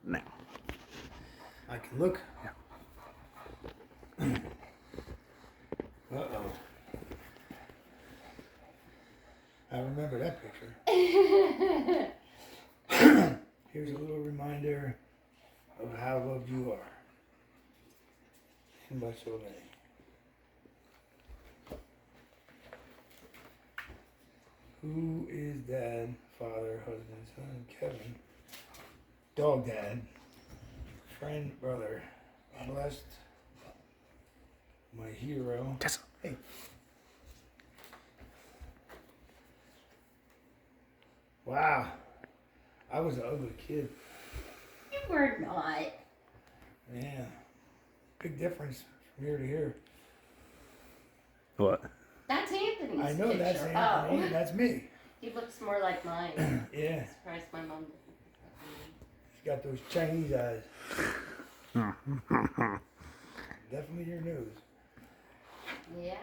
now. I can look. Yeah. Uh-oh. I remember that picture. Here's a little reminder of how loved you are. And by so many. Who is dad, father, husband, son, Kevin, dog dad, friend, brother, blessed, my hero. Yes. Hey. Wow. I was an ugly kid. You were not. Man. Big difference from here to here. What? That's Anthony's I know picture. that's Anthony. Oh. That's me. He looks more like mine. Yeah. I'm surprised my mom didn't. He's got those Chinese eyes. Definitely your nose. Yeah.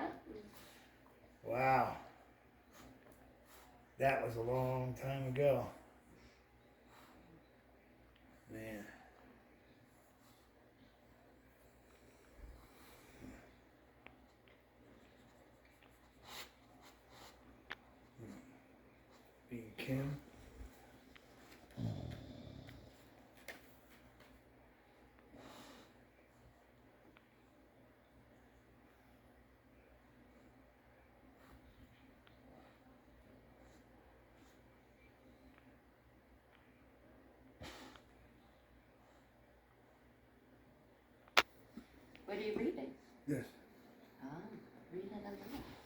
Wow. That was a long time ago. Man. Being Kim. What are you reading? This. Oh, read it aloud.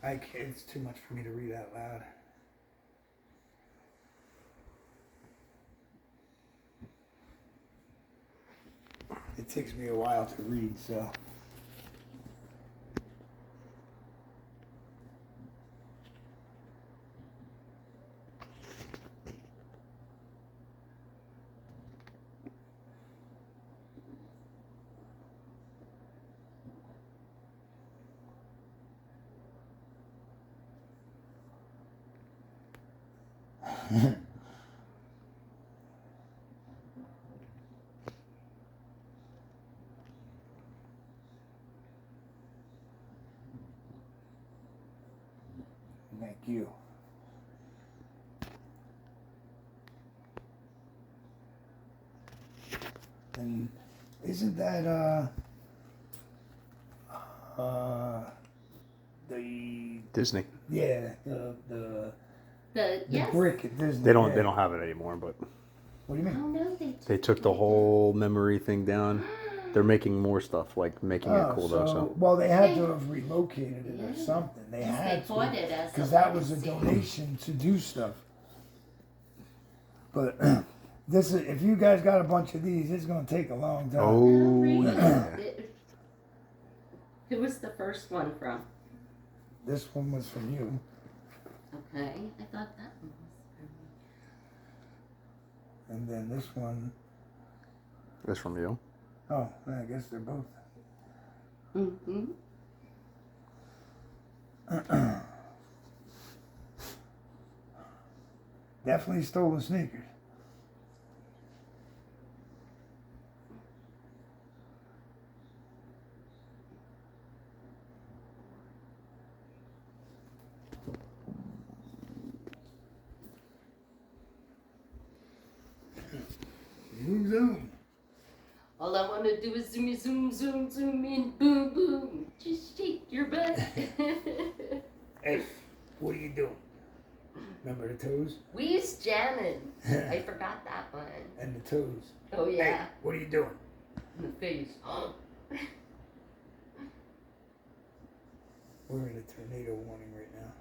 I can't, it's too much for me to read out loud. It takes me a while to read, so. Thank you. And isn't that the Disney. yeah the Yes. brick at Disney? They don't. yeah. They don't have it anymore. But What do you Oh mean? no, they took the whole memory thing down. They're making more stuff, like making it cool though. So Well, they had to have relocated it or Yeah. something. They Yes, had they bought to it as because a that was a legacy. donation to do stuff. But this is if you guys got a bunch of these, it's gonna take a long time. oh Read yeah. it. Who was the first one from? This one was from you. Okay, I thought that one was And then this one, That's from you. oh, I guess they're both. from me. Definitely stolen sneakers. Zoom, zoom. All I want to do is zoom, zoom, zoom, zoom in, boom, boom. Just shake your butt. Hey, what are you doing? Remember the toes? We used jamming. I forgot that one. And the toes. Oh Hey, yeah, what are you doing? in the face. We're in a tornado warning right now.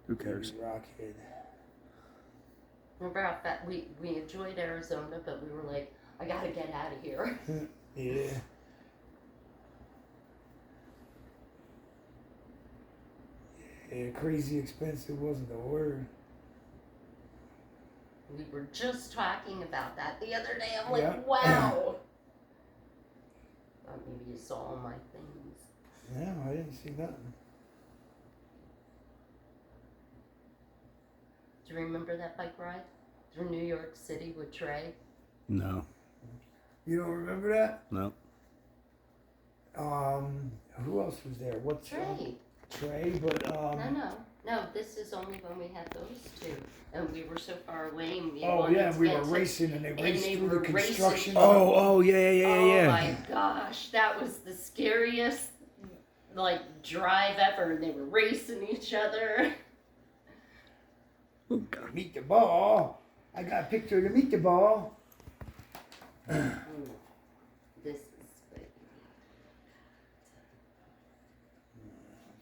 Who cares? Rockhead. Remember how we enjoyed Arizona, but we were like, I gotta get out of here. Yeah. Yeah, crazy expensive wasn't the word. We were just talking about that the other day. I'm like, Yeah. wow. Thought maybe you saw all my things. No, I didn't see nothing. Do you remember that bike ride through New York City with Trey? No. You don't remember that? No. Who else was there? What's Trey. Trey, but No, this is only when we had those two. And we were so far away and we oh wanted yeah, to we get were to- racing and they raced they through were the construction. Oh, yeah. Oh my gosh, that was the scariest drive ever, and they were racing each other. Oh, God. Meet the ball. I got a picture of the meet the ball. This is big.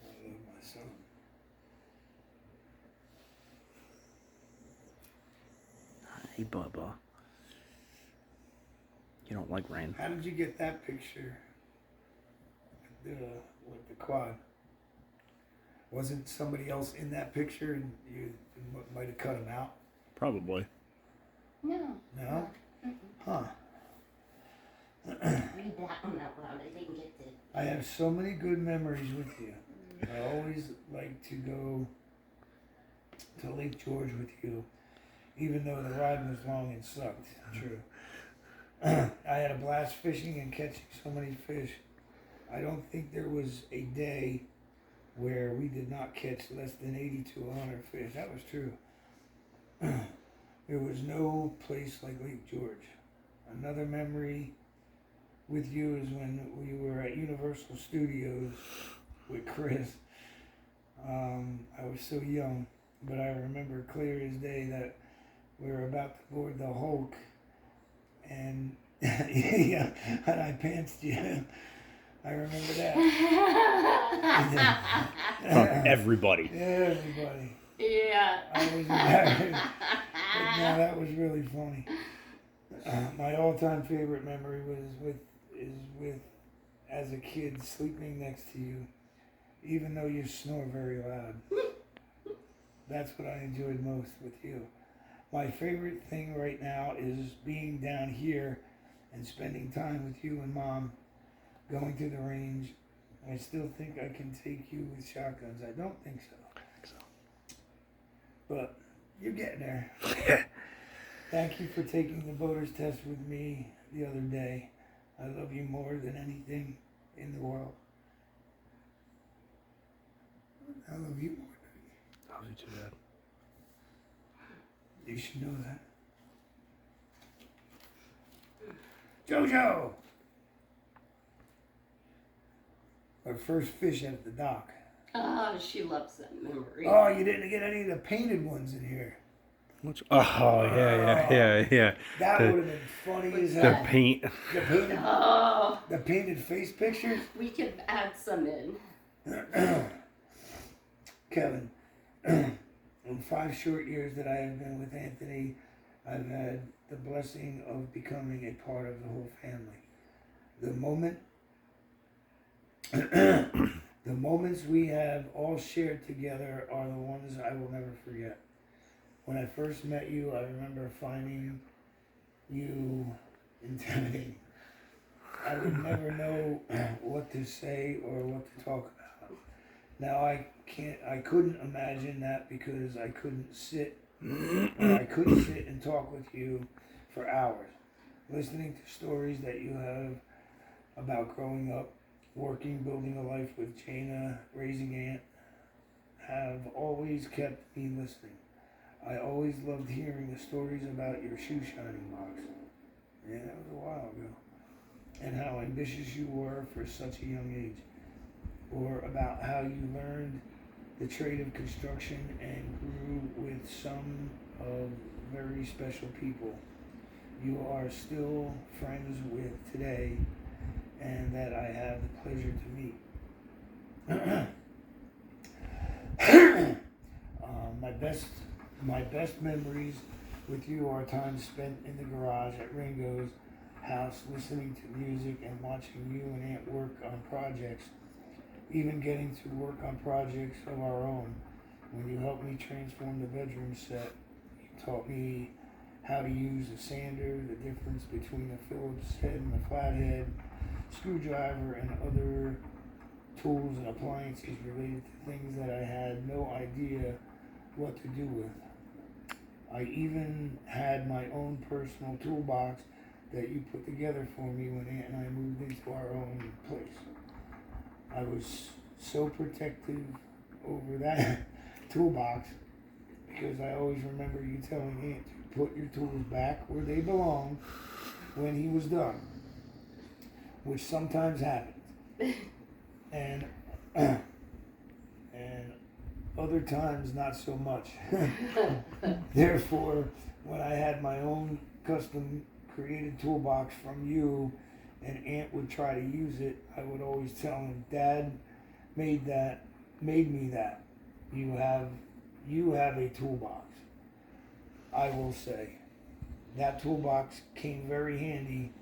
I love my son. Hey, Bubba. You don't like rain. How did you get that picture? With the quad. Wasn't somebody else in that picture and you might have cut him out? Probably. No. No? Huh. Read that one out loud. I didn't get it. I have so many good memories with you. I always like to go to Lake George with you, even though the ride was long and sucked. True. I had a blast fishing and catching so many fish. I don't think there was a day where we did not catch less than 80 to 100 fish. That was true. There was no place like Lake George. Another memory with you is when we were at Universal Studios with Chris. I was so young, but I remember clear as day that we were about to board the Hulk, and yeah, and I pantsed you. I remember that. From everybody. Everybody. Yeah. I was embarrassed. But no, that was really funny. My all-time favorite memory is with as a kid sleeping next to you, even though you snore very loud. That's what I enjoyed most with you. My favorite thing right now is being down here and spending time with you and Mom, going to the range. I still think I can take you with shotguns. I don't think so. But you're getting there. Thank you for taking the boater's test with me the other day. I love you more than anything in the world. I love you more. Love you too, Dad. You should know that. Jojo! Our first fish at the dock. Oh, she loves that memory. Oh, you didn't get any of the painted ones in here. Which? Oh, yeah. That The- would have been funny as The hell. paint. Oh, The painted face pictures. we could add some in. Kevin, in 5 short years that I have been with Anthony, I've had the blessing of becoming a part of the whole family. The moments we have all shared together are the ones I will never forget. When I first met you, I remember finding you intimidating. I would never know what to say or what to talk about. Now I couldn't imagine that because I couldn't sit and talk with you for hours, listening to stories that you have about growing up, working, building a life with Jaina, raising Aunt, have always kept me listening. I always loved hearing the stories about your shoe shining box. Yeah, that was a while ago. And how ambitious you were for such a young age. Or about how you learned the trade of construction and grew with some of very special people you are still friends with today and that I have the pleasure to meet. My best memories with you are time spent in the garage at Ringo's house listening to music and watching you and Aunt work on projects, even getting to work on projects of our own. When you helped me transform the bedroom set, you taught me how to use a sander, the difference between a Phillips head and a flathead, screwdriver, and other tools and appliances related to things that I had no idea what to do with. I even had my own personal toolbox that you put together for me when Aunt and I moved into our own place. I was so protective over that toolbox because I always remember you telling Aunt to put your tools back where they belong when he was done, which sometimes happens. And and other times not so much. Therefore, when I had my own custom created toolbox from you and Aunt would try to use it, I would always tell him, Dad made me that. You have a toolbox. I will say. That toolbox came very handy.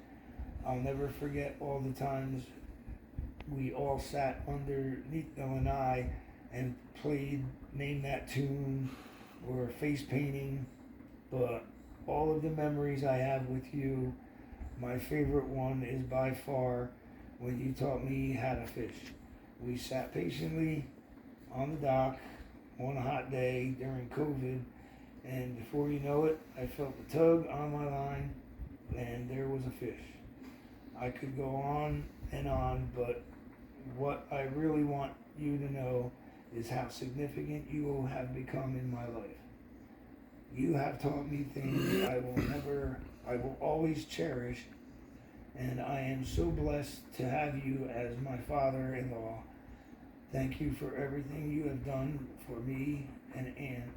I'll never forget all the times we all sat underneath the lanai and played Name That Tune or face painting. But all of the memories I have with you, my favorite one is by far when you taught me how to fish. We sat patiently on the dock one hot day during COVID, and before you know it, I felt the tug on my line and there was a fish. I could go on and on, but what I really want you to know is how significant you have become in my life. You have taught me things I will always cherish, and I am so blessed to have you as my father-in-law. Thank you for everything you have done for me and Aunt,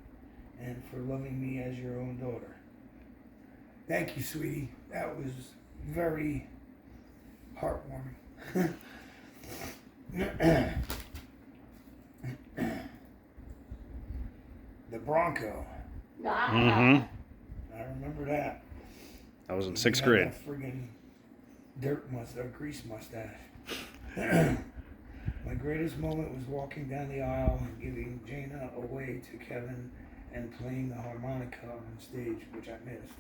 and for loving me as your own daughter. Thank you, sweetie. That was very heartwarming. The Bronco. Ah. I remember that. I was in You sixth had grade. that friggin' grease mustache. My greatest moment was walking down the aisle and giving Jaina away to Kevin and playing the harmonica on stage, which I missed.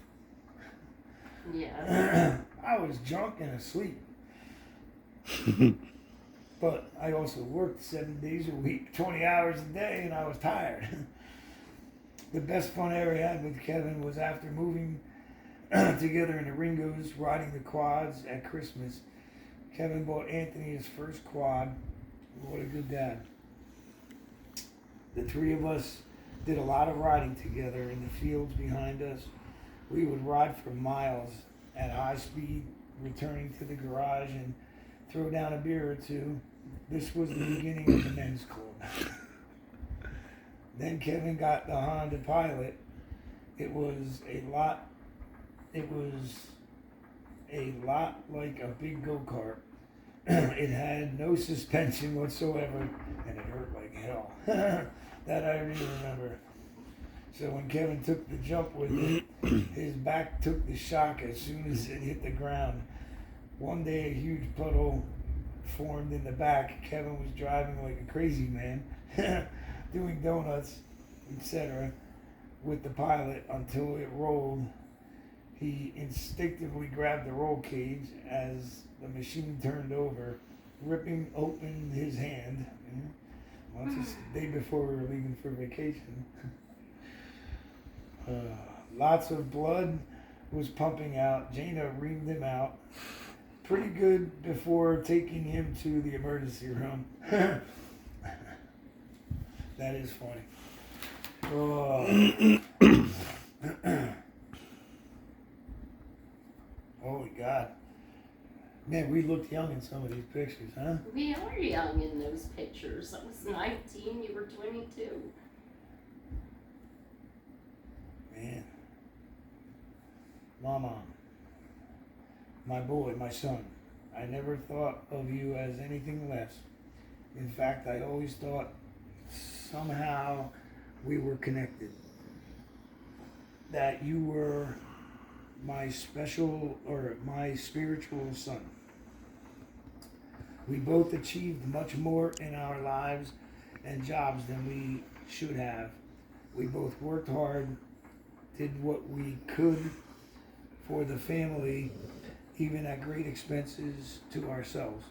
Yeah. I was drunk and asleep. But I also worked 7 days a week, 20 hours a day, and I was tired. The best fun I ever had with Kevin was after moving together in the Ringos, riding the quads at Christmas. Kevin bought Anthony his first quad. What a good dad. The three of us did a lot of riding together in the fields behind us. We would ride for miles at high speed, returning to the garage and throw down a beer or two. This was the beginning of the men's club. Then Kevin got the Honda Pilot. It was a lot like a big go-kart. It had no suspension whatsoever, and it hurt like hell. That I really remember. So when Kevin took the jump with it, his back took the shock as soon as it hit the ground. One day a huge puddle formed in the back. Kevin was driving like a crazy man, doing donuts, etc. with the Pilot until it rolled. He instinctively grabbed the roll cage as the machine turned over, ripping open his hand. Well, just the day before we were leaving for vacation. Lots of blood was pumping out. Jaina reamed him out pretty good before taking him to the emergency room. That is funny. Oh. Holy God. Man, we looked young in some of these pictures, huh? We are young in those pictures. I was 19, you were 22. Man. Mama. My boy, my son. I never thought of you as anything less. In fact, I always thought somehow we were connected. That you were my spiritual son. We both achieved much more in our lives and jobs than we should have. We both worked hard, did what we could for the family, even at great expenses to ourselves.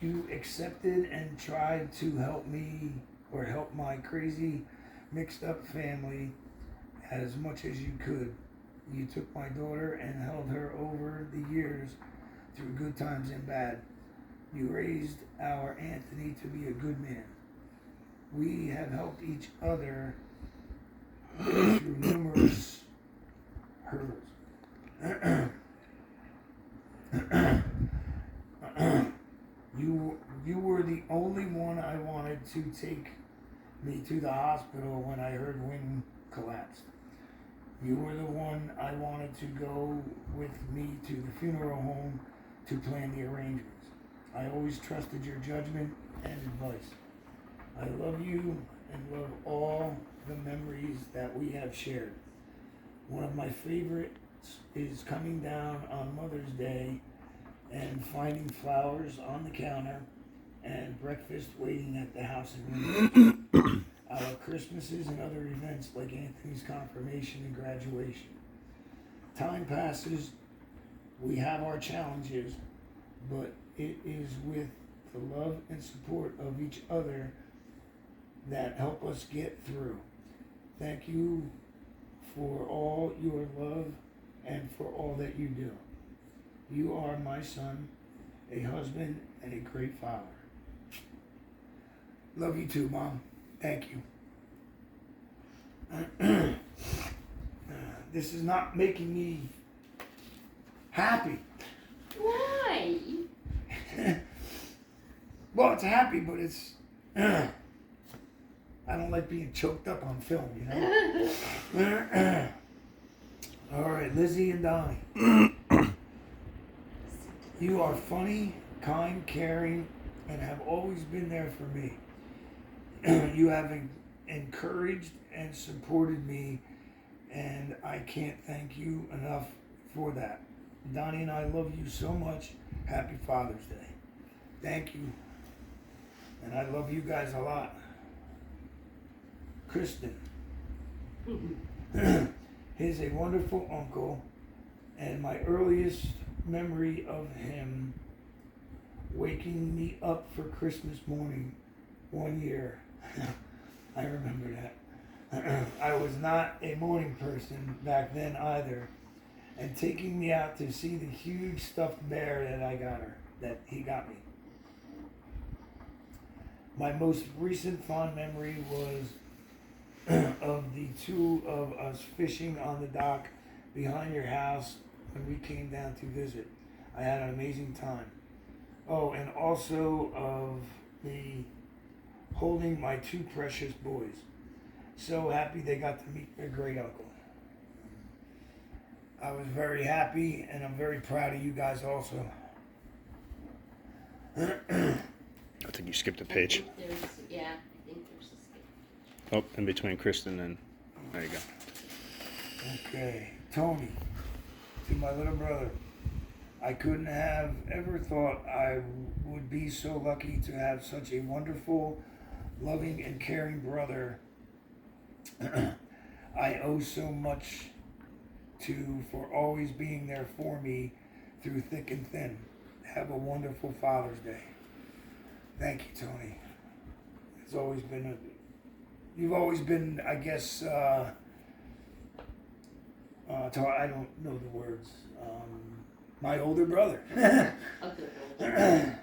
You accepted and tried to help me or help my crazy mixed up family as much as you could. You took my daughter and held her over the years through good times and bad. You raised our Anthony to be a good man. We have helped each other through numerous hurdles. You were the only one I wanted to take me to the hospital when I heard Wynn collapsed. You were the one I wanted to go with me to the funeral home to plan the arrangements. I always trusted your judgment and advice. I love you and love all the memories that we have shared. One of my favorites is coming down on Mother's Day and finding flowers on the counter and breakfast waiting at the house in windows. Our Christmases and other events like Anthony's confirmation and graduation. Time passes, we have our challenges, but it is with the love and support of each other that help us get through. Thank you for all your love and for all that you do. You are my son, a husband, and a great father. Love you too, Mom. Thank you. This is not making me happy. Why? Well, it's happy, but it's... I don't like being choked up on film, you know? All right, Lizzie and Donnie. You are funny, kind, caring, and have always been there for me. You have encouraged and supported me, and I can't thank you enough for that. Donnie and I love you so much. Happy Father's Day. Thank you. And I love you guys a lot. Kristen. He's a wonderful uncle, and my earliest memory of him waking me up for Christmas morning one year. I remember that. I was not a morning person back then either, and taking me out to see the huge stuffed bear that he got me. My most recent fond memory was of the two of us fishing on the dock behind your house when we came down to visit. I had an amazing time. Oh, and also of me holding my two precious boys. So happy they got to meet their great uncle. I was very happy, and I'm very proud of you guys also. I think you skipped a page. I think there's a skip. Oh, in between Kristen and... There you go. Okay, Tony, to my little brother. I couldn't have ever thought I would be so lucky to have such a wonderful, loving, and caring brother. I owe so much to for always being there for me through thick and thin. Have a wonderful Father's Day. Thank you, Tony. It's always been you've always been, I guess, I don't know the words. My older brother. A good older.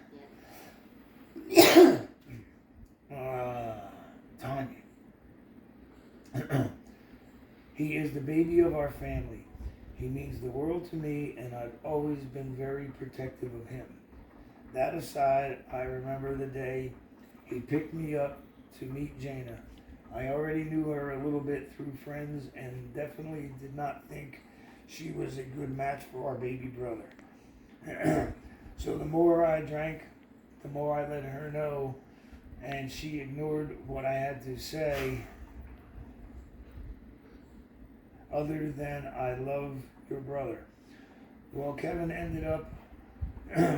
Yeah. Tanya. He is the baby of our family. He means the world to me, and I've always been very protective of him. That aside, I remember the day he picked me up to meet Jana. I already knew her a little bit through friends and definitely did not think she was a good match for our baby brother. So the more I drank, the more I let her know, and she ignored what I had to say other than I love your brother. Well, Kevin ended up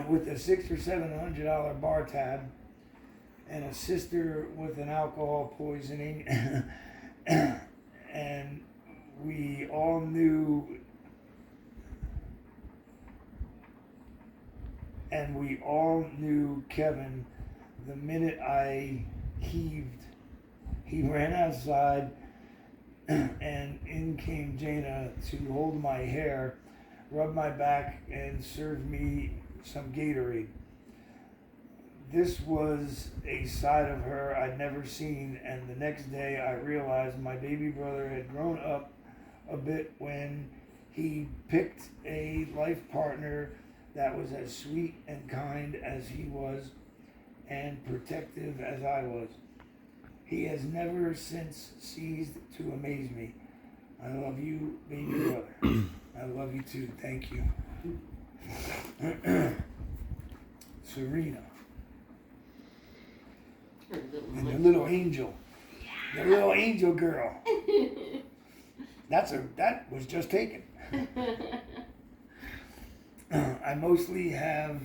with a $600 or $700 bar tab and a sister with an alcohol poisoning and we all knew Kevin the minute I heaved He ran outside, and in came Jaina to hold my hair, rub my back, and serve me some Gatorade. This was a side of her I'd never seen, and the next day I realized my baby brother had grown up a bit when he picked a life partner that was as sweet and kind as he was and protective as I was. He has never since ceased to amaze me. I love you, baby brother. I love you too. Thank you. Serena. And the little angel. The little angel girl. That was just taken. I mostly have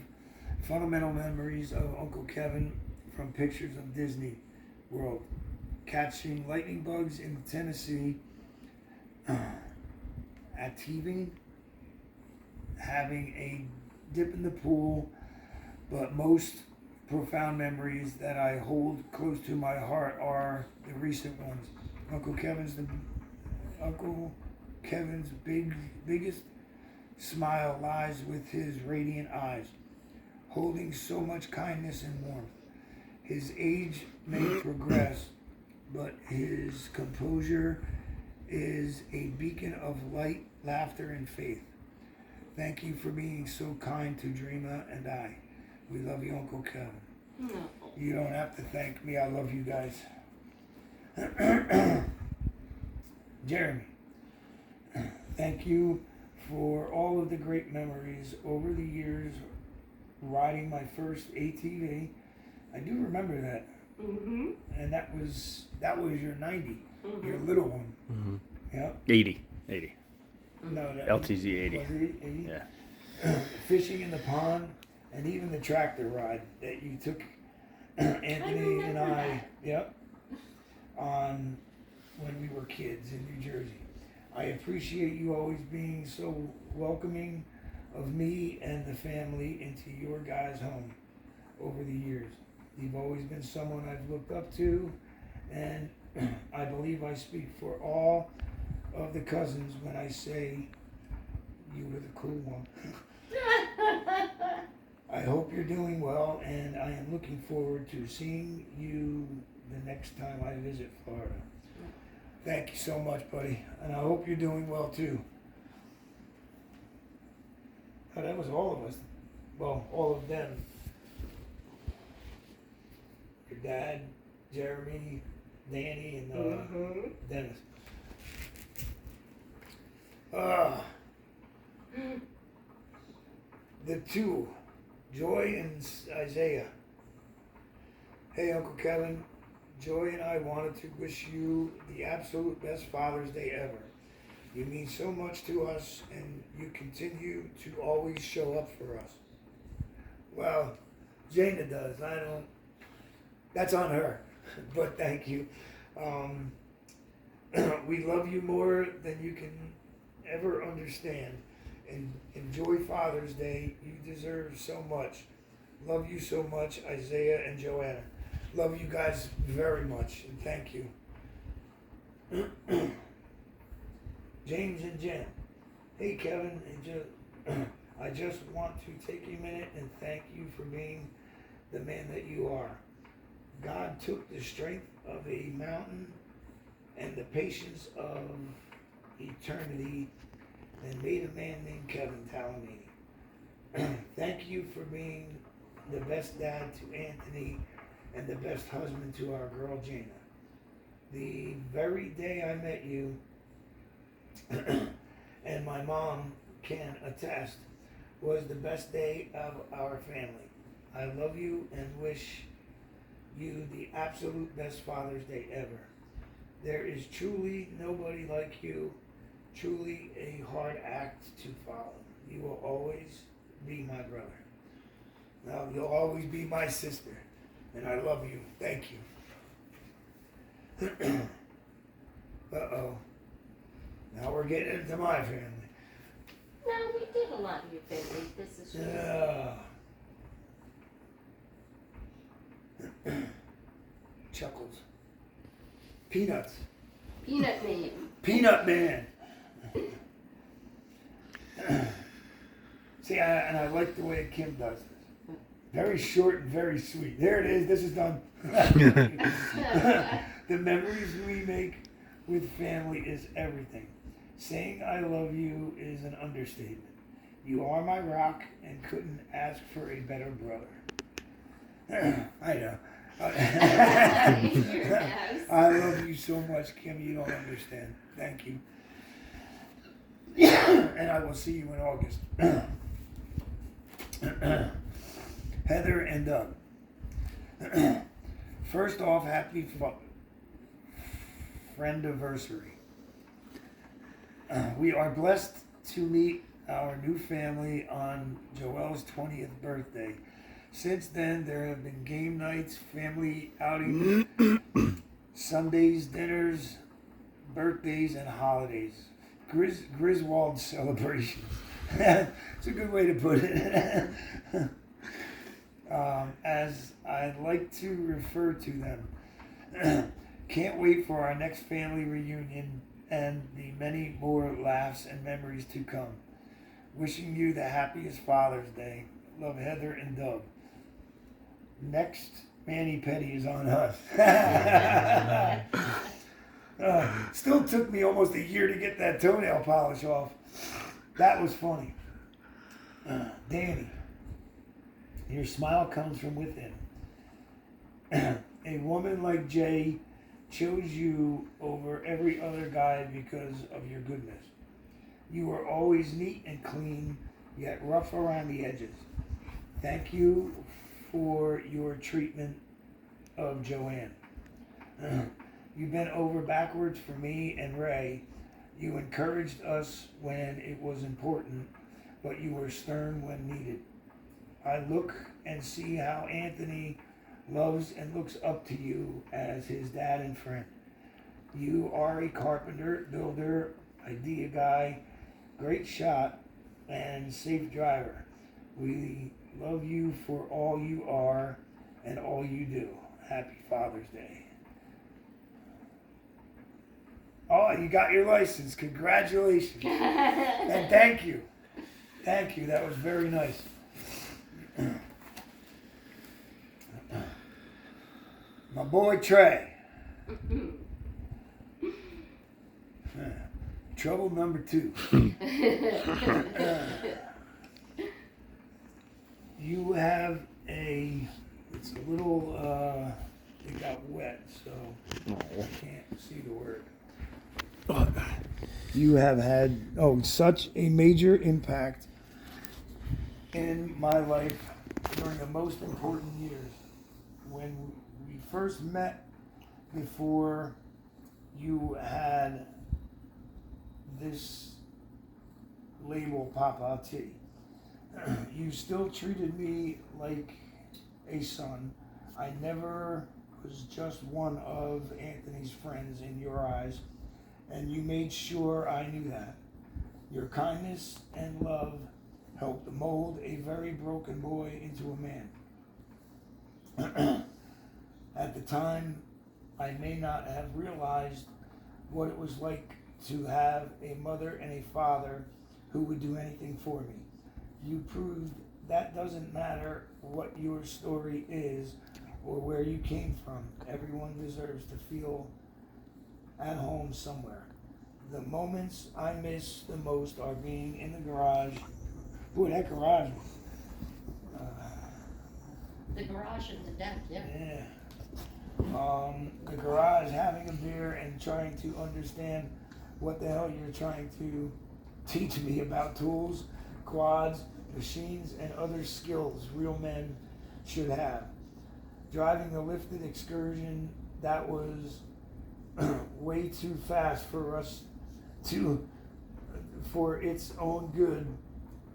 fundamental memories of Uncle Kevin from pictures of Disney World, catching lightning bugs in Tennessee, at Teaving, having a dip in the pool, but most profound memories that I hold close to my heart are the recent ones. Uncle Kevin's biggest smile lies with his radiant eyes, holding so much kindness and warmth. His age may progress, but his composure is a beacon of light, laughter, and faith. Thank you for being so kind to Dreama and I. We love you, Uncle Kevin. No. You don't have to thank me. I love you guys. Jeremy, thank you for all of the great memories over the years riding my first ATV. I do remember that. Mm-hmm. And that was your 90, Mm-hmm. your little one. Mm-hmm. Yep. 80. No, that LTZ 80. Was it 80? Yeah. Fishing in the pond, and even the tractor ride that you took Anthony and I, that. yep, on when we were kids in New Jersey. I appreciate you always being so welcoming of me and the family into your guys' home over the years. You've always been someone I've looked up to, and I believe I speak for all of the cousins when I say you were the cool one. I hope you're doing well, and I am looking forward to seeing you the next time I visit Florida. Thank you so much, buddy, and I hope you're doing well too. Oh, that was all of us. Well, all of them. Your dad, Jeremy, Danny, and Dennis. The two, Joy and Isaiah. Hey, Uncle Kevin, Joy and I wanted to wish you the absolute best Father's Day ever. You mean so much to us, and you continue to always show up for us. Well, Jaina does. I don't. That's on her. But thank you. We love you more than you can ever understand. And enjoy Father's Day. You deserve so much. Love you so much, Isaiah and Joanna. Love you guys very much, and thank you. James and Jen. Hey, Kevin. I just want to take a minute and thank you for being the man that you are. God took the strength of a mountain and the patience of eternity and made a man named Kevin Talamini. Thank you for being the best dad to Anthony and the best husband to our girl Jaina. The very day I met you, and my mom can attest, was the best day of our family. I love you and wish you the absolute best Father's Day ever. There is truly nobody like you, truly a hard act to follow. You will always be my brother. Now, you'll always be my sister, and I love you. Thank you. Uh-oh. Now we're getting into my family. No, we did a lot of your family. This is just... Chuckles. Peanuts. Peanut name. Peanut Man. See, I like the way Kim does this. Very short and very sweet. There it is. This is done. The memories we make with family is everything. Saying I love you is an understatement. You are my rock and couldn't ask for a better brother. I know. I love you so much, Kim. You don't understand. Thank you. And I will see you in August. Heather and Doug. First off, happy friendiversary. We are blessed to meet our new family on Joelle's 20th birthday. Since then, there have been game nights, family outings, Sundays, dinners, birthdays, and holidays. Griswold celebrations. It's a good way to put it. As I like to refer to them. Can't wait for our next family reunion and the many more laughs and memories to come. Wishing you the happiest Father's Day. Love, Heather and Doug. Next Manny Petty is on us. Still took me almost a year to get that toenail polish off. That was funny. Danny, your smile comes from within. A woman like Jay chose you over every other guy because of your goodness. You are always neat and clean, yet rough around the edges. Thank you for your treatment of Joanne. You bent over backwards for me and Ray. You encouraged us when it was important, but you were stern when needed. I look and see how Anthony loves and looks up to you as his dad and friend. You are a carpenter, builder, idea guy, great shot, and safe driver. We love you for all you are and all you do. Happy Father's Day. Oh, you got your license. Congratulations. And thank you. Thank you. That was very nice. My boy Trey. Trouble number 2. You have it's a little, it got wet, so I can't see the word. You have had, such a major impact in my life during the most important years. When we first met, before you had this label Papa T, you still treated me like a son. I never was just one of Anthony's friends in your eyes, and you made sure I knew that. Your kindness and love helped mold a very broken boy into a man. At the time, I may not have realized what it was like to have a mother and a father who would do anything for me. You proved that doesn't matter what your story is or where you came from. Everyone deserves to feel at home somewhere. The moments I miss the most are being in the garage. Boy, that garage. The garage and the deck, yeah. Yeah. The garage, having a beer and trying to understand what the hell you're trying to teach me about tools, quads, machines, and other skills real men should have. Driving the lifted excursion that was way too fast for us for its own good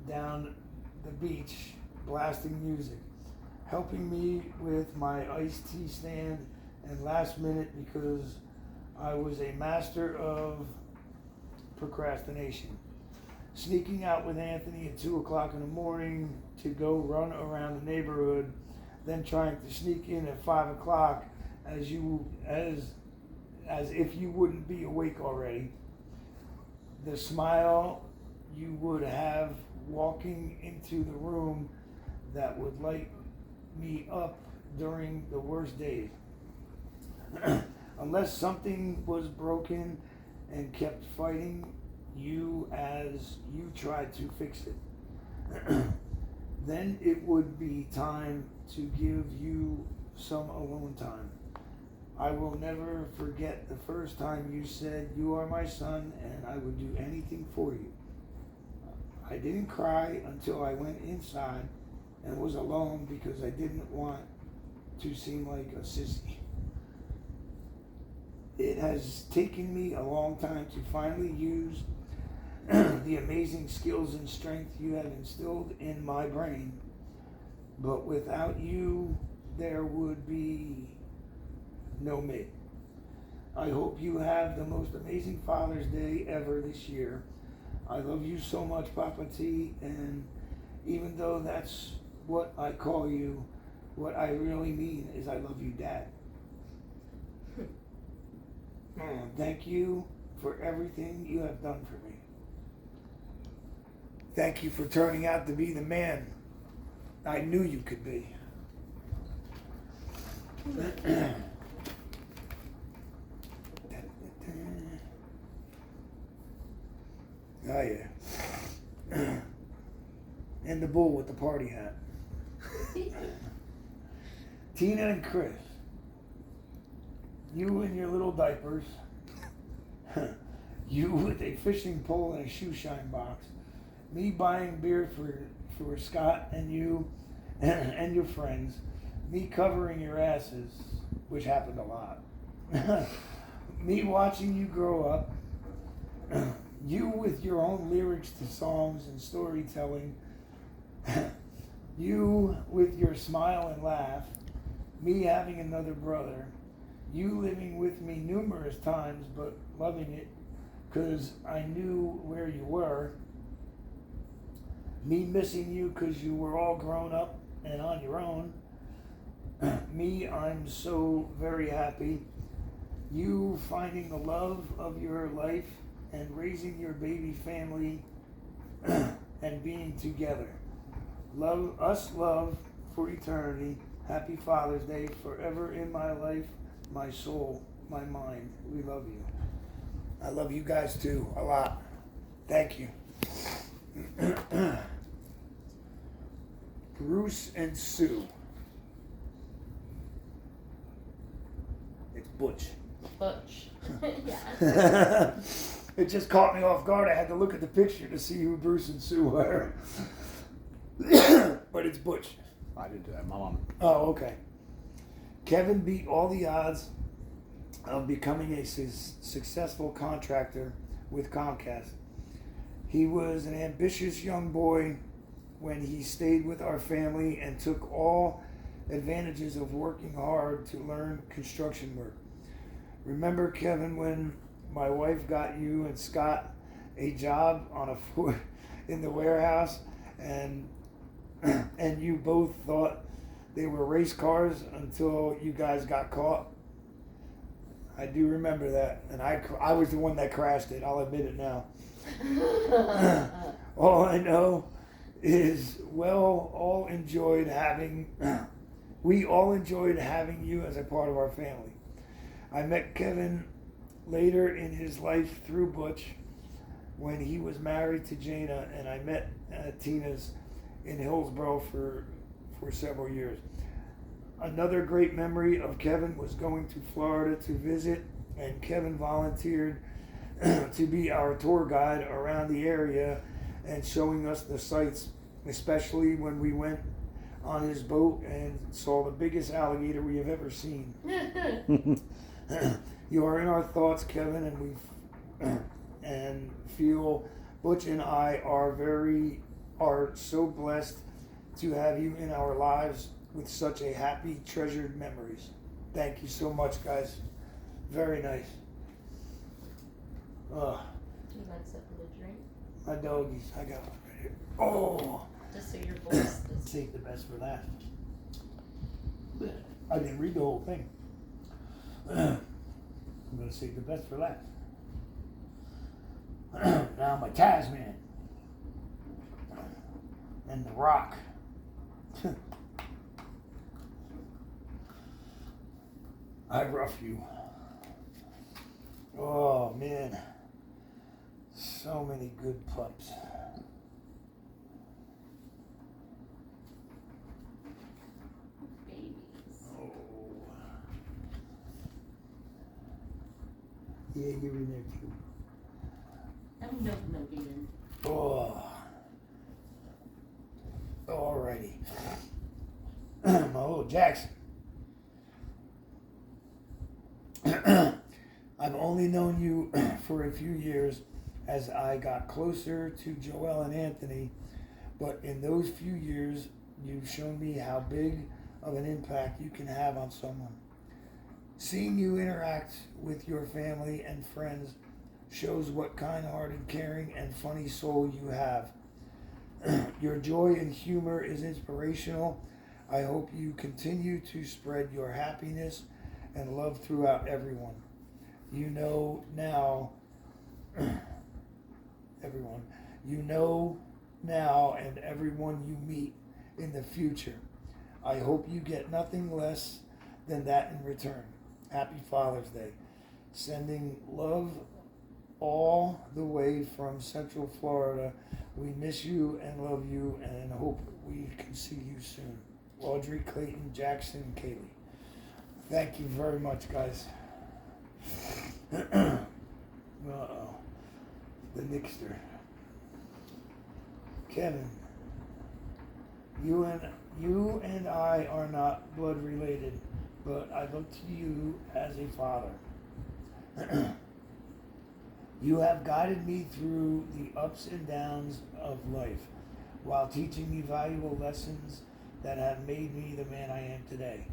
down the beach, blasting music. Helping me with my iced tea stand, and last minute because I was a master of procrastination. Sneaking out with Anthony at 2 o'clock in the morning to go run around the neighborhood, then trying to sneak in at 5 o'clock as as if you wouldn't be awake already. The smile you would have walking into the room that would light me up during the worst days. Unless something was broken and kept fighting you as you tried to fix it. Then it would be time to give you some alone time. I will never forget the first time you said, "You are my son and I would do anything for you." I didn't cry until I went inside and was alone because I didn't want to seem like a sissy. It has taken me a long time to finally use the amazing skills and strength you have instilled in my brain. But without you, there would be no me. I hope you have the most amazing Father's Day ever this year. I love you so much, Papa T, and even though that's what I call you, what I really mean is I love you, Dad. Thank you for everything you have done for me. Thank you for turning out to be the man I knew you could be. Oh yeah. And the bull with the party hat. Tina and Chris, you in your little diapers, you with a fishing pole and a shoe shine box, me buying beer for Scott and you and your friends, me covering your asses, which happened a lot, me watching you grow up, you with your own lyrics to songs and storytelling, you with your smile and laugh, me having another brother, you living with me numerous times but loving it because I knew where you were, me missing you because you were all grown up and on your own, me, I'm so very happy, you finding the love of your life and raising your baby family and being together. Love for eternity. Happy Father's Day forever in my life, my soul, my mind. We love you. I love you guys too, a lot. Thank you. Bruce and Sue. It's Butch. Butch. Yeah. It just caught me off guard. I had to look at the picture to see who Bruce and Sue were. But it's Butch. I didn't do that. My mom. Oh, okay. Kevin beat all the odds of becoming a successful contractor with Comcast. He was an ambitious young boy when he stayed with our family and took all advantages of working hard to learn construction work. Remember, Kevin, when my wife got you and Scott a job on in the warehouse, and you both thought they were race cars until you guys got caught? I do remember that, and I was the one that crashed it. I'll admit it now. All I know is we all enjoyed having you as a part of our family. I met Kevin later in his life through Butch when he was married to Jana, and I met Tina's in Hillsborough for several years. Another great memory of Kevin was going to Florida to visit, and Kevin volunteered to be our tour guide around the area and showing us the sights, especially when we went on his boat and saw the biggest alligator we have ever seen. You are in our thoughts, Kevin, and feel Butch and I are so blessed to have you in our lives with such a happy, treasured memories. Thank you so much, guys. Very nice. Do you like something to drink? My doggies, I got one right here. Oh, Just so your voice does. save the best for last. I didn't read the whole thing. I'm going to save the best for last. Now my Tasman. And The Rock. I rough you. Oh man. So many good pups. Babies. Oh. Yeah, you're in there too. No, get in. Oh. Alrighty. My little Jackson. I've only known you for a few years as I got closer to Joel and Anthony, but in those few years, you've shown me how big of an impact you can have on someone. Seeing you interact with your family and friends shows what kind-hearted, caring, and funny soul you have. Your joy and humor is inspirational. I hope you continue to spread your happiness and love throughout everyone. You know now, everyone. You know now and everyone you meet in the future. I hope you get nothing less than that in return. Happy Father's Day. Sending love all the way from Central Florida. We miss you and love you and hope we can see you soon. Audrey, Clayton, Jackson, Kaylee. Thank you very much, guys. Uh-oh. The Nixter. Kevin, you and I are not blood related, but I look to you as a father. You have guided me through the ups and downs of life while teaching me valuable lessons that have made me the man I am today.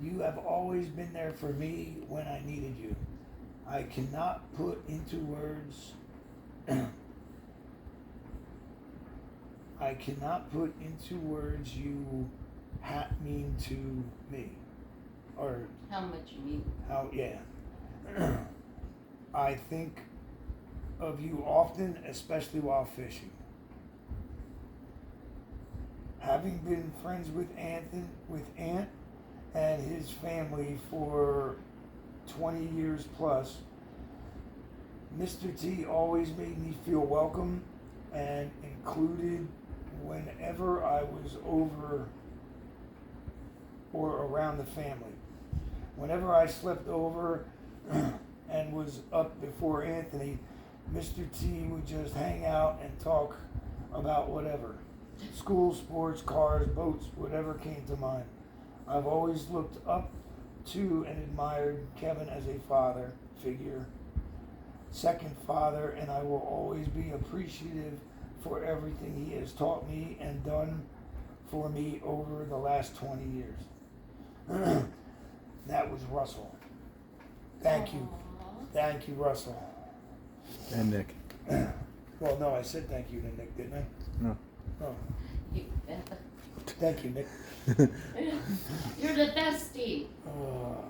You have always been there for me when I needed you. I cannot put into words you mean to me. Or How much you mean? how, yeah. I think of you often, especially while fishing. Having been friends with Ant and his family for 20 years plus, Mr. T always made me feel welcome and included whenever I was over or around the family. Whenever I slept over and was up before Anthony, Mr. T would just hang out and talk about whatever. School, sports, cars, boats, whatever came to mind. I've always looked up to and admired Kevin as a father figure, second father, and I will always be appreciative for everything he has taught me and done for me over the last 20 years. That was Russell. Thank you. Aww. Thank you, Russell. And Nick. Well, no, I said thank you to Nick, didn't I? No. Oh, You, thank you, Nick. you're the bestie. Oh.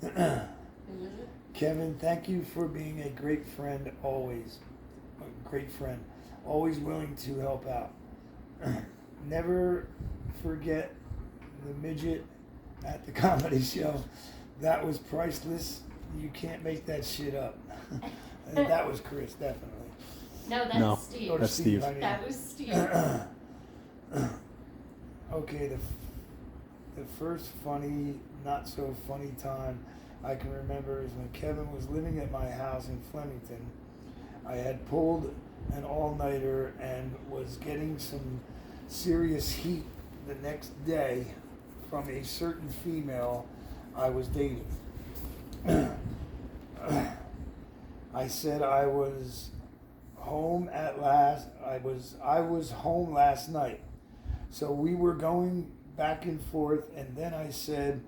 Who is it? Kevin, thank you for being a great friend always. A great friend. Always willing to help out. Never forget the midget at the comedy show. That was priceless. You can't make that shit up. That was Chris, definitely. No, that's No. Steve. Or That's Steve. I mean. That was Steve. Okay, the first funny, not so funny time I can remember is when Kevin was living at my house in Flemington. I had pulled an all-nighter and was getting some serious heat the next day from a certain female I was dating. I said I was home at last. I was home last night. So we were going back and forth, and then I said,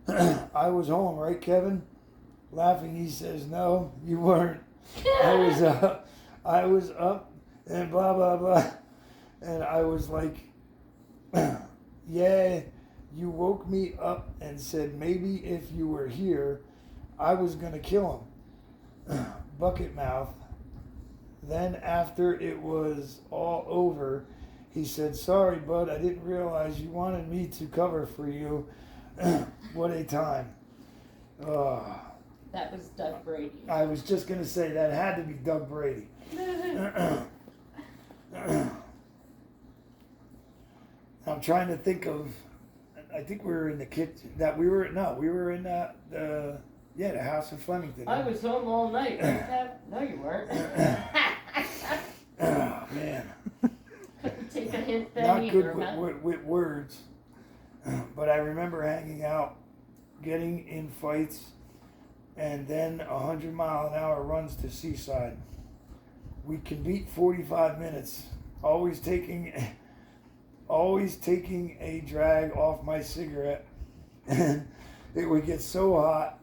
I was home, right, Kevin? Laughing, he says, no, you weren't. I was up, and blah, blah, blah. And I was like, Yeah, you woke me up and said maybe if you were here, I was gonna kill him. Bucket mouth. Then after it was all over, he said, "Sorry, bud, I didn't realize you wanted me to cover for you." What a time. Oh, That was Doug Brady. I was just gonna say that had to be Doug Brady. I'm trying to think of. I think we were in the kitchen. We were in the house in Flemington. I was home all night. No, you weren't. Oh man, Couldn't take a hint then not either, good huh? with words. But I remember hanging out, getting in fights, and then 100-mile-an-hour runs to Seaside. We can beat 45 minutes. Always taking a drag off my cigarette, and it would get so hot.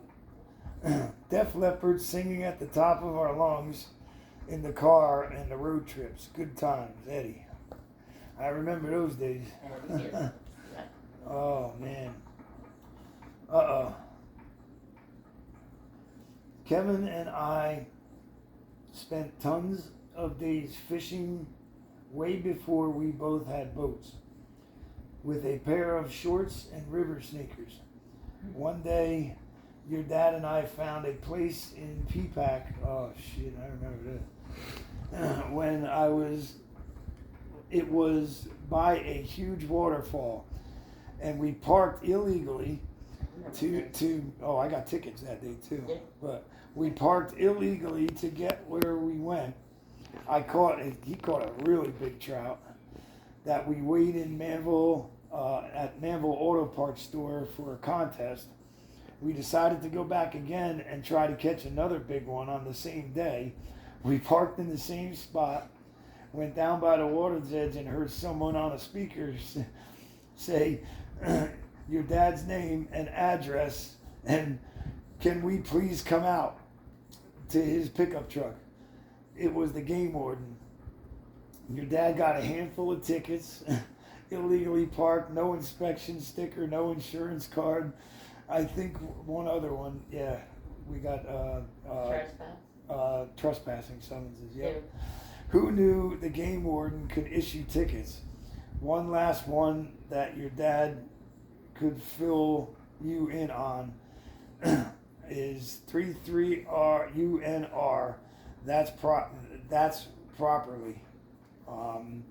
Def Leppard singing at the top of our lungs in the car and the road trips. Good times, Eddie. I remember those days. Oh man. Kevin and I spent tons of days fishing way before we both had boats, with a pair of shorts and river sneakers. One day, your dad and I found a place in Peapack. Oh shit, I remember that. It was by a huge waterfall, and we parked illegally I got tickets that day too. Yeah. But we parked illegally to get where we went. He caught a really big trout that we weighed in Manville, at Manville Auto Parts store for a contest. We decided to go back again and try to catch another big one on the same day. We parked in the same spot, went down by the water's edge, and heard someone on a speaker say, your dad's name and address, and can we please come out to his pickup truck. It was the game warden. Your dad got a handful of tickets, illegally parked, no inspection sticker, no insurance card. I think one other one, yeah, we got trespassing summonses. Yep. Yeah. Who knew the game warden could issue tickets? One last one that your dad could fill you in on is 33RUNR. That's properly. I'm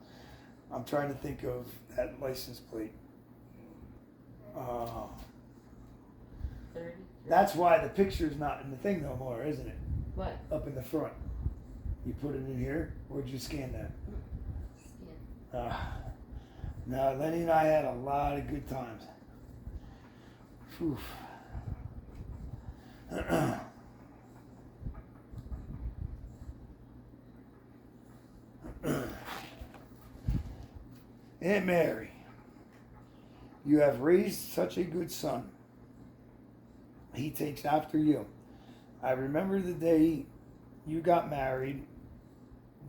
trying to think of that license plate. That's why the picture's not in the thing no more, isn't it? What? Up in the front. You put it in here, or did you scan that? Yeah. No, Lenny and I had a lot of good times. Whew. Aunt Mary, you have raised such a good son. He takes after you. I remember the day you got married,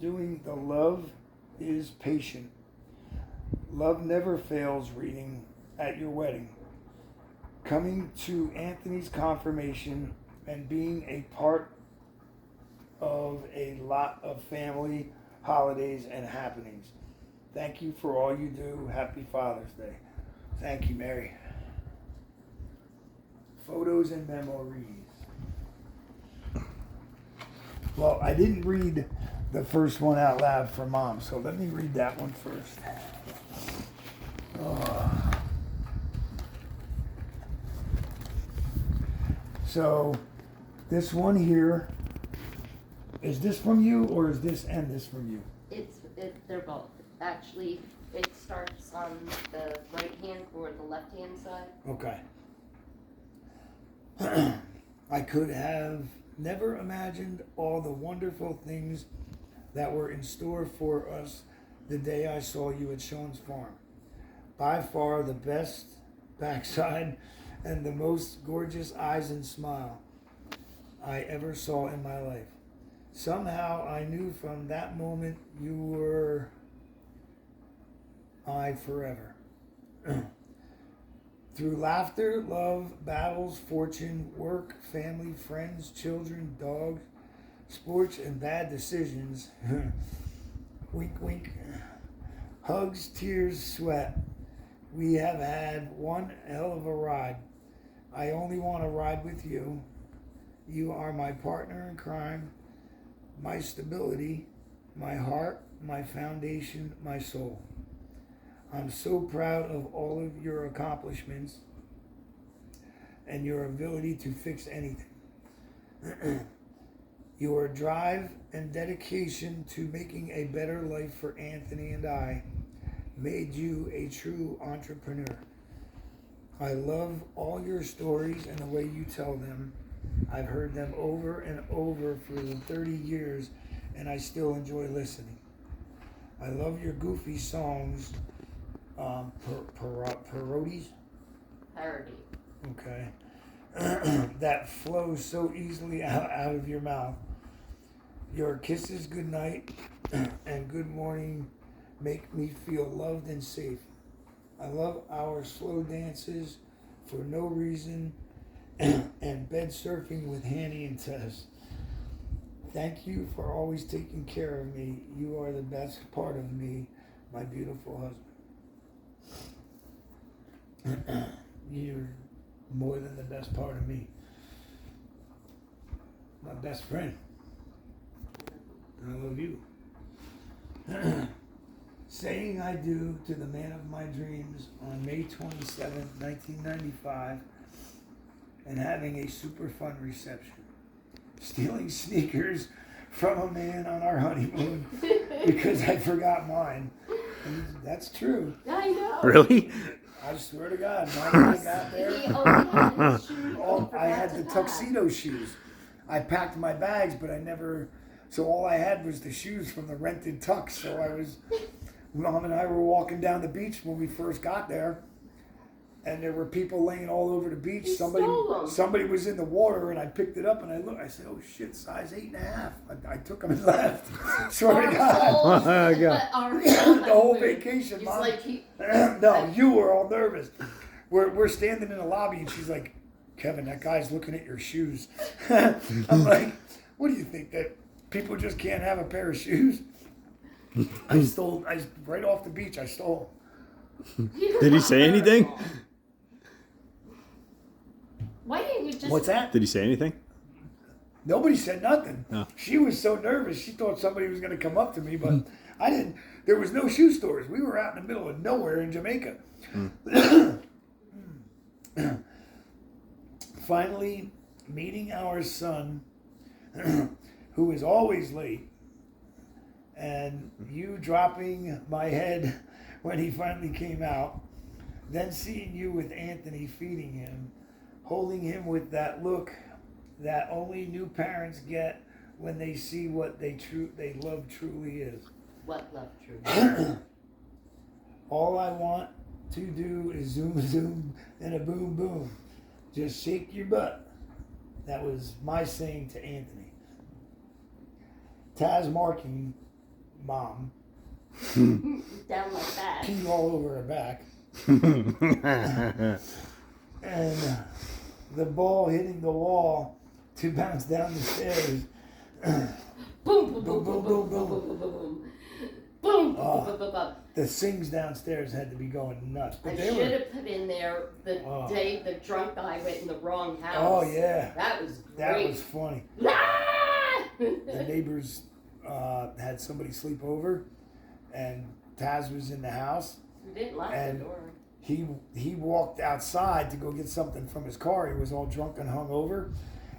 doing the Love is Patient, Love Never Fails reading at your wedding, coming to Anthony's confirmation, and being a part of a lot of family holidays and happenings. Thank you for all you do. Happy Father's Day. Thank you, Mary. Photos and memories. Well, I didn't read the first one out loud for Mom, so let me read that one first. So, this one here, is this from you, or is this and this from you? They're both. Actually, it starts on the right hand or the left hand side. Okay. I could have never imagined all the wonderful things that were in store for us the day I saw you at Sean's farm. By far the best backside and the most gorgeous eyes and smile I ever saw in my life. Somehow I knew from that moment you were I forever. Through laughter, love, battles, fortune, work, family, friends, children, dogs, sports, and bad decisions. Wink, wink. Hugs, tears, sweat. We have had one hell of a ride. I only want to ride with you. You are my partner in crime, my stability, my heart, my foundation, my soul. I'm so proud of all of your accomplishments and your ability to fix anything. Your drive and dedication to making a better life for Anthony and I made you a true entrepreneur. I love all your stories and the way you tell them. I've heard them over and over for the 30 years and I still enjoy listening. I love your goofy songs, parodies? Parody. Okay. That flows so easily out of your mouth. Your kisses goodnight and good morning make me feel loved and safe. I love our slow dances for no reason and bed surfing with Hanny and Tess. Thank you for always taking care of me. You are the best part of me, my beautiful husband. You're more than the best part of me. My best friend. I love you. Saying I do to the man of my dreams on May 27th, 1995, and having a super fun reception. Stealing sneakers from a man on our honeymoon because I forgot mine. And that's true. I know. Really? I swear to God, when I got there, I had the tuxedo shoes. I packed my bags, but I never. So all I had was the shoes from the rented tux. So Mom and I were walking down the beach when we first got there, and there were people laying all over the beach. Somebody was in the water, and I picked it up and I looked. I said, "Oh shit, size 8.5." I took them and left. Swear to God. The whole vacation, Mom. No, you were all nervous. We're standing in the lobby, and she's like, "Kevin, that guy's looking at your shoes." I'm like, "What do you think, that people just can't have a pair of shoes?" Right off the beach, I stole. Did he say anything? Why didn't you just... What's that? Did he say anything? Nobody said nothing. No. She was so nervous. She thought somebody was going to come up to me, but I didn't. There was no shoe stores. We were out in the middle of nowhere in Jamaica. Finally, meeting our son, who is always late, and you dropping my head when he finally came out, then seeing you with Anthony feeding him, holding him with that look that only new parents get when they see what they love truly is. What love truly? All I want to do is zoom zoom and a boom boom. Just shake your butt. That was my saying to Anthony. Taz marking Mom. Down like that. Pee all over her back. And the ball hitting the wall to bounce down the stairs. Boom, boom, boom, boom, boom, boom, boom, boom, boom. Boom, boom, boom, boom, boom. The sings downstairs had to be going nuts. But I they should have put in there the day the drunk guy went in the wrong house. Oh, yeah. That was great. That was funny. Ah! The neighbors had somebody sleep over, and Taz was in the house. We didn't lock the door. He walked outside to go get something from his car. He was all drunk and hungover,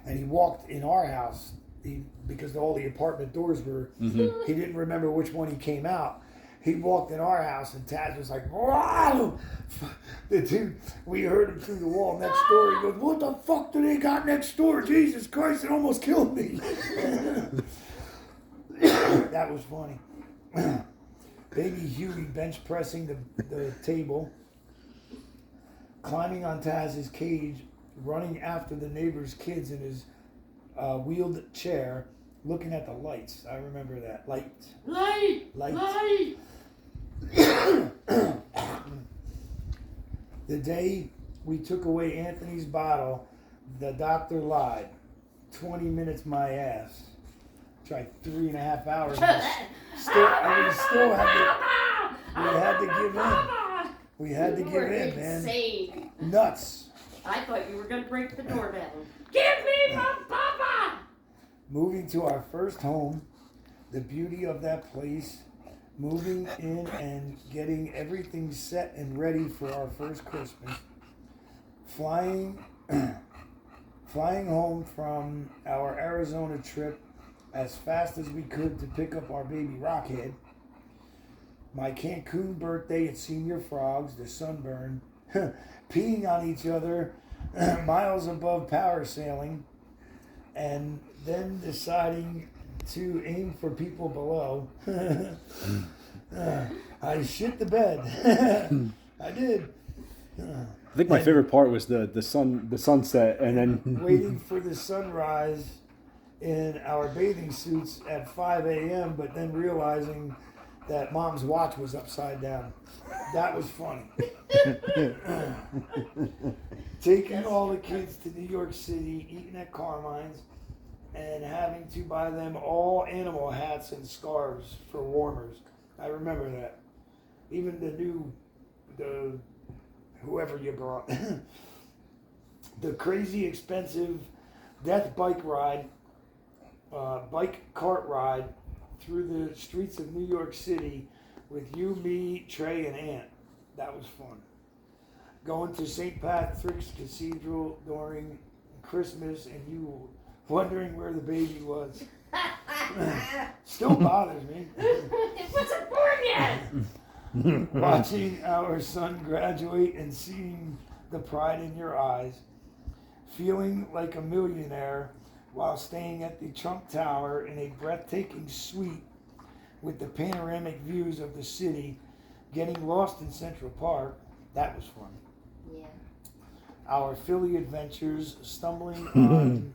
and he walked in our house because all the apartment doors were. Mm-hmm. He didn't remember which one he came out. He walked in our house, and Taz was like, "Wow!" The dude, we heard him through the wall next door. He goes, "What the fuck do they got next door? Jesus Christ! It almost killed me." That was funny. Baby Huey bench pressing the table, climbing on Taz's cage, running after the neighbor's kids in his wheeled chair, looking at the lights. I remember that. Lights. The day we took away Anthony's bottle, the doctor lied. 20 minutes my ass. Tried 3.5 hours. Still had to give in. We had to give in, man. Insane. Nuts. I thought you were going to break the door down. Give me my papa! Moving to our first home, the beauty of that place, moving in and getting everything set and ready for our first Christmas, flying home from our Arizona trip as fast as we could to pick up our baby Rockhead, my Cancun birthday at Senior Frogs, the sunburn, peeing on each other miles above power sailing, and then deciding to aim for people below. I shit the bed. I did. I think my favorite part was the sunset, and then Waiting for the sunrise in our bathing suits at 5 a.m., but then realizing that Mom's watch was upside down. That was funny. Taking all the kids to New York City, eating at Carmine's, and having to buy them all animal hats and scarves for warmers. I remember that. Even the whoever you brought. The crazy expensive death bike cart ride through the streets of New York City with you, me, Trey, and Aunt. That was fun. Going to St. Patrick's Cathedral during Christmas and you wondering where the baby was. Still bothers me. It wasn't born yet! Watching our son graduate and seeing the pride in your eyes. Feeling like a millionaire while staying at the Trump Tower in a breathtaking suite with the panoramic views of the city. Getting lost in Central Park. That was fun. Yeah. Our Philly adventures, stumbling on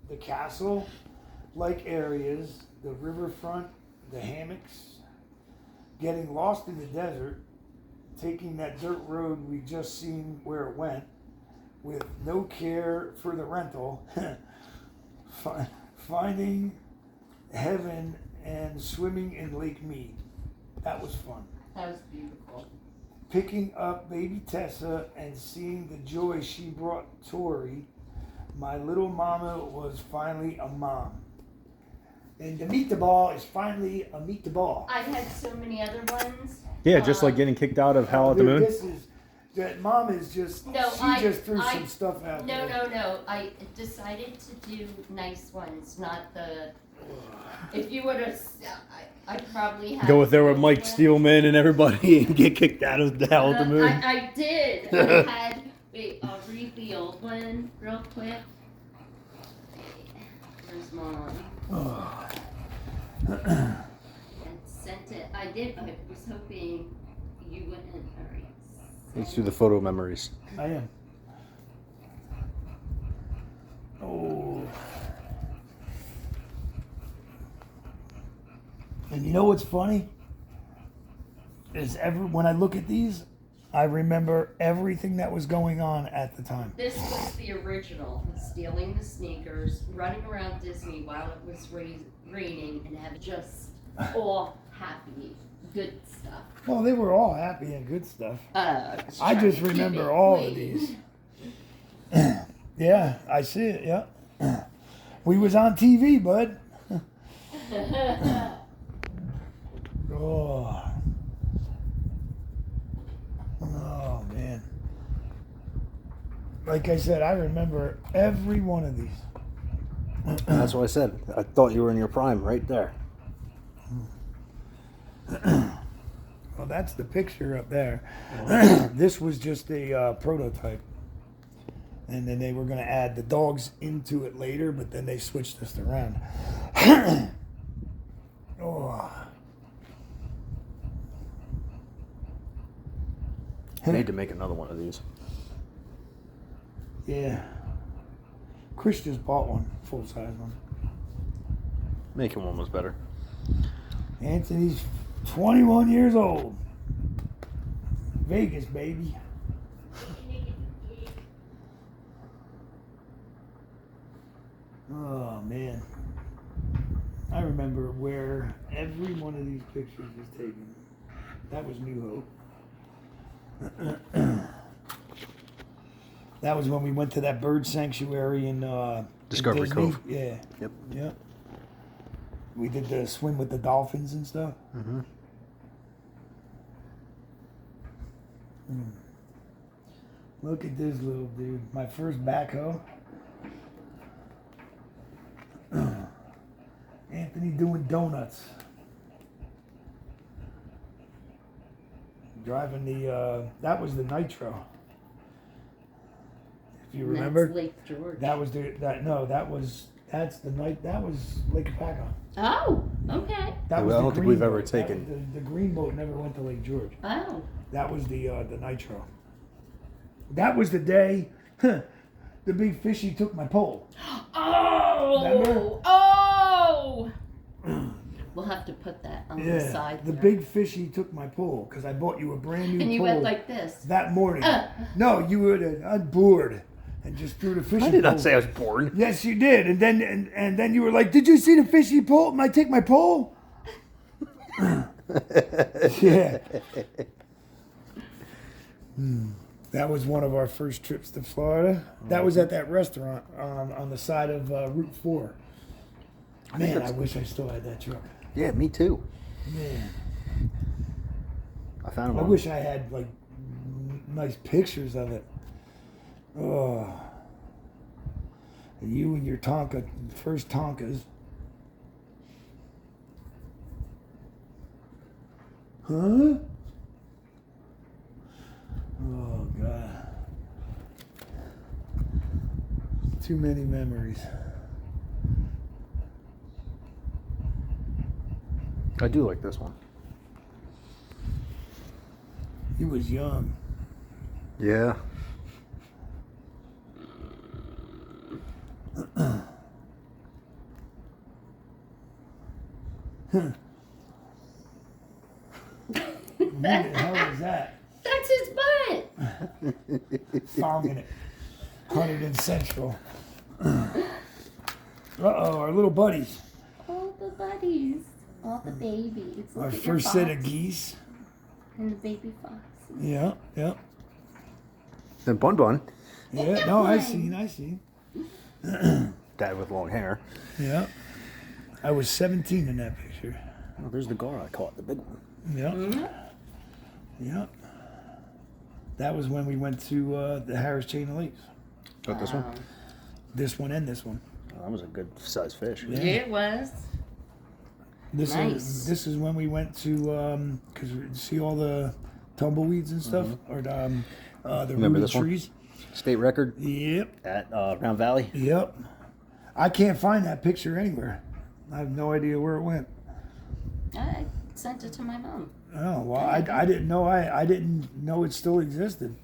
the castle-like areas, the riverfront, the hammocks, getting lost in the desert, taking that dirt road we just seen where it went, with no care for the rental, finding heaven and swimming in Lake Mead. That was fun. That was beautiful. Picking up baby Tessa and seeing the joy she brought Tori. My little mama was finally a mom. And the meatball is finally a meatball. I've had so many other ones. yeah, just like getting kicked out of Hell at the Dude, Moon. That mom is just, she just threw some stuff out there. No. I decided to do nice ones, not the. If you would have, I probably had. Go with there with Mike ones. Steelman and everybody and get kicked out of Hell at the Moon. I did. I had. Wait, I'll read the old one real quick. Where's Mom? I sent it. I did. I was hoping you wouldn't. All right. Let's do the photo memories. I am. Oh. And you know what's funny? Is when I look at these, I remember everything that was going on at the time. This was the original. Stealing the sneakers, running around Disney while it was raining, and have just all happy, good stuff. Well, they were all happy and good stuff. I trying just to keep remember it all of clean. these. Yeah, I see it, yeah. We was on TV, bud. Oh, man. Like I said, I remember every one of these. That's what I said. I thought you were in your prime right there. Well, that's the picture up there. This was just a prototype. And then they were going to add the dogs into it later, but then they switched this around. Oh. I need to make another one of these. Yeah. Chris just bought one, full-size one. Making one was better. Anthony's 21 years old. Vegas, baby. Oh man, I remember where every one of these pictures was taken. That was New Hope. That was when we went to that bird sanctuary in Discovery Disney. Cove. Yeah. Yep. Yep. We did the swim with the dolphins and stuff. Mm-hmm. Look at this little dude. My first backhoe. Anthony doing donuts. Driving the, that was the Nitro. If you remember. That's Lake George. That was that's the night, that was Lake Apago. Oh, okay. That I was don't the think green we've ever boat. taken- The green boat never went to Lake George. Oh. That was the Nitro. That was the day the big fishy took my pole. Oh. Remember? Oh. We'll have to put that on the side. The there. big fishy took my pole because I bought you a brand new And you pole went like this. that morning. No, you were bored and just threw the fishing I did pole. not say I was bored. Yes, you did. And then and then you were like, "Did you see the fishy pole? Can I take my pole?" Yeah. That was one of our first trips to Florida. That was at that restaurant on the side of Route 4. Man, I wish I still had that truck. Yeah, me too. Man, I found I one. wish I had like nice pictures of it. Oh, you and your Tonka, first Tonkas. Huh? Oh God. Too many memories. I do like this one. He was young. Yeah. Who the hell was that? That's his butt. Fogging it. Huntington Central. Uh-oh, our little buddies. All the buddies. All the babies. Look Our at your first set of fox geese. and the baby fox. Yeah, yeah. Then Bun Bun, Yeah, no, I seen. guy with long hair. Yeah. I was 17 in that picture. Oh, there's the gar I caught, the big one. Yeah. Yeah. That was when we went to the Harris Chain of Lakes. Got this one? This one and this one. Oh, that was a good sized fish. Yeah. It was. Nice. This is when we went to because see all the tumbleweeds and stuff, or the Remember rooted this one? trees. State record Yep. at Round Valley. Yep. I can't find that picture anywhere. I have no idea where it went. I sent it to my mom. Oh well, I didn't know I didn't know it still existed.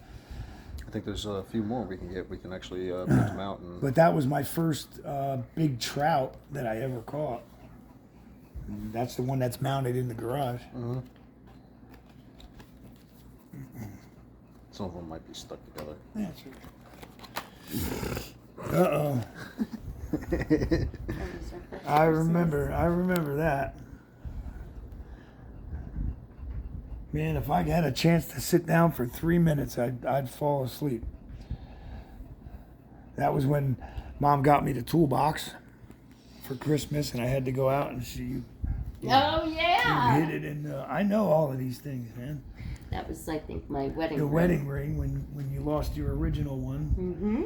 I think there's a few more we can get. We can actually print them out. And But that was my first big trout that I ever caught. And that's the one that's mounted in the garage. some of them might be stuck together. That's right. Uh-oh. I remember that. Man, if I had a chance to sit down for 3 minutes, I'd fall asleep. That was when Mom got me the toolbox for Christmas, and I had to go out and see you. Oh yeah. You hit it, and I know all of these things, man. That was, I think, my wedding The ring. wedding ring when you lost your original one, Mm-hmm.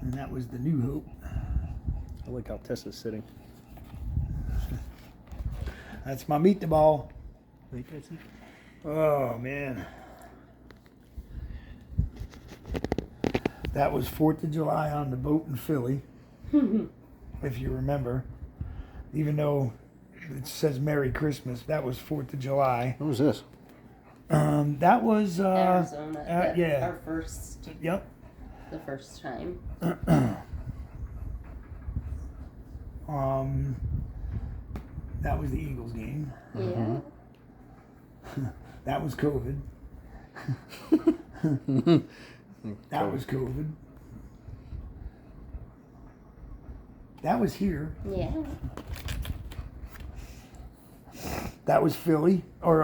and that was the New Hope. I like how Tessa's sitting. That's my meatball. Oh man. That was 4th of July on the boat in Philly, if you remember. Even though it says Merry Christmas, that was 4th of July. What was this? That was Arizona. yeah. Our first, Yep. the first time. That was the Eagles game. Yeah. That was COVID. That was COVID. That was here. Yeah. That was Philly or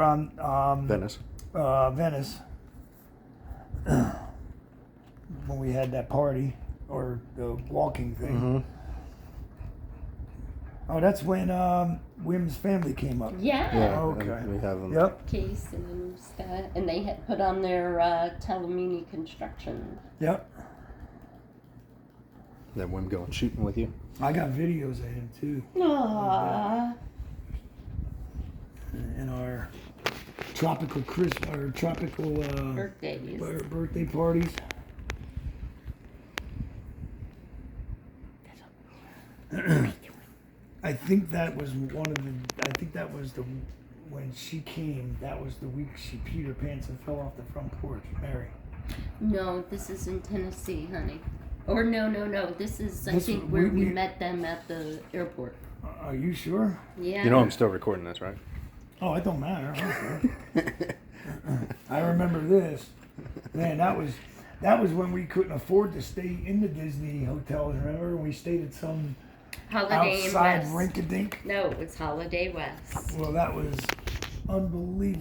Venice. Venice. When we had that party or the walking thing. Mm-hmm. Oh, that's when Wim's family came up. Yeah. Yeah. Okay. and We have them. Yep. Case and Scott, and they had put on their Talamini construction. Yep. Then Wim going shooting with you. I got videos of him too Aww. in our tropical Birthdays. birthday parties. I think that was when she came. That was the week she peed her pants and fell off the front porch. Mary. No, this is in Tennessee, honey. Or no. This is, I This- think, where we we- met them at the airport. Are you sure? Yeah. You know I'm still recording this, right? Oh, it don't matter. Okay. I remember this. Man, that was when we couldn't afford to stay in the Disney hotels. Remember, we stayed at some Holiday Inn outside West. rink-a-dink. No, it was Holiday West. Well, that was unbelievable.